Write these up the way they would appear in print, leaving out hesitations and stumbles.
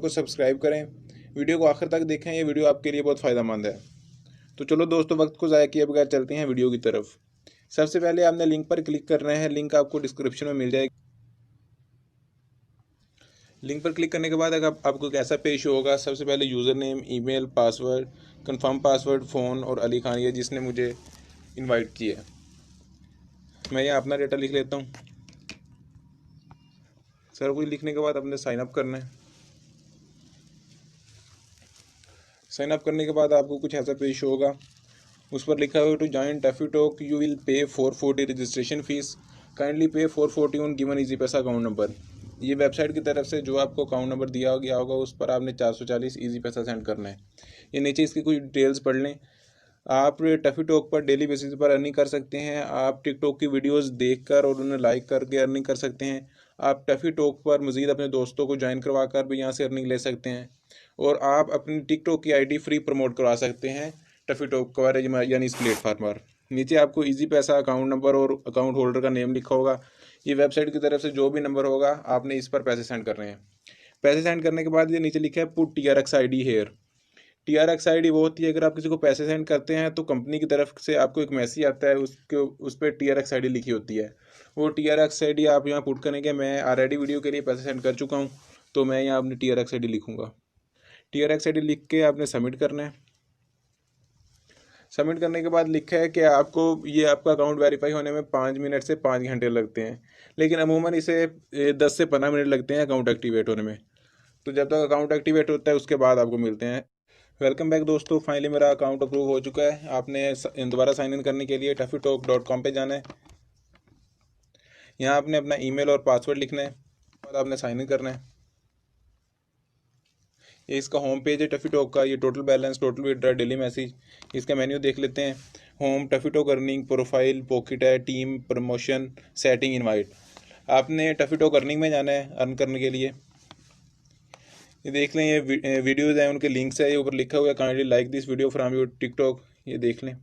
को सब्सक्राइब करें, वीडियो को आखिर तक देखें, ये वीडियो आपके लिए बहुत फ़ायदेमंद है। तो चलो दोस्तों, वक्त को ज़ाया किए बगैर चलते हैं वीडियो की तरफ। सबसे पहले आपने लिंक पर क्लिक करना है, लिंक आपको डिस्क्रिप्शन में मिल जाएगी। लिंक पर क्लिक करने के बाद अगर आपको एक ऐसा पेज होगा, सबसे पहले user name, email, password, confirm password, phone और अली खान ये जिसने मुझे इनवाइट किया है। मैं यहाँ अपना डेटा लिख लेता हूँ। सर कुछ लिखने के बाद अपने साइन अप करना है। साइन अप करने के बाद आपको कुछ ऐसा पेज होगा, उस पर लिखा हुआ to join Tuffy Talk you will pay 440 registration fee, kindly pay 440 on given Easypaisa account number. ये वेबसाइट की तरफ से जो आपको अकाउंट नंबर दिया गया होगा उस पर आपने 440 इजी पैसा सेंड करना है। ये नीचे इसकी कुछ डिटेल्स पढ़ लें। आप टफी टॉक पर डेली बेसिस पर अर्निंग कर सकते हैं। आप टिकटॉक की वीडियोस देखकर और उन्हें लाइक करके अर्निंग कर सकते हैं। आप टफी टॉक पर मज़ीद अपने दोस्तों को ज्वाइन करवा कर भी यहाँ से अर्निंग ले सकते हैं। और आप अपनी टिकटॉक की आईडी फ्री प्रमोट करवा सकते हैं टफी टॉक पर, यानी इस प्लेटफार्म पर। नीचे आपको इजी पैसा अकाउंट नंबर और अकाउंट होल्डर का नेम लिखा होगा। ये वेबसाइट की तरफ से जो भी नंबर होगा आपने इस पर पैसे सेंड करने हैं। पैसे सेंड करने के बाद ये नीचे लिखा है put TRX ID here. TRX ID वो होती है, अगर आप किसी को पैसे सेंड करते हैं तो कंपनी की तरफ से आपको एक मैसेज आता है, उसके उस पर TRX ID लिखी होती है। वो TRX ID आप यहाँ पुट करेंगे। मैं ऑलरेडी वीडियो के लिए पैसे सेंड कर चुका हूँ, तो मैं यहाँ अपनी TRX ID लिखूँगा। TRX ID लिख के आपने सबमिट करना है। सबमिट करने के बाद लिखा है कि आपको ये आपका अकाउंट वेरीफाई होने में 5 मिनट से 5 घंटे लगते हैं, लेकिन अमूमन इसे 10 से 15 मिनट लगते हैं अकाउंट एक्टिवेट होने में। तो जब तक अकाउंट एक्टिवेट होता है उसके बाद आपको मिलते हैं। वेलकम बैक दोस्तों, फाइनली मेरा अकाउंट अप्रूव हो चुका है। आपने दोबारा साइन इन करने के लिए tafytalk.com पे जाना है। यहाँ आपने अपना ईमेल और पासवर्ड लिखना है, बाद आपने साइन इन करना है। ये इसका होम पेज है टफी टॉक का। ये total balance, total withdraw, daily message, इसका मेन्यू देख लेते हैं। Home, Tuffy Talk earning, profile, pocket है, टीम, प्रमोशन, सेटिंग, इनवाइट। आपने टफी टॉक अर्निंग में जाना है अर्न करने के लिए। ये देख लें, ये वीडियोज़ हैं, उनके लिंक्स है, ये ऊपर लिखा हुआ है kindly like this video from your TikTok. ये देख लें,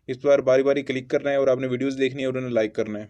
इस पर बारी बारी क्लिक करना है और आपने वीडियोज़ देखनी है और उन्हें लाइक करना है।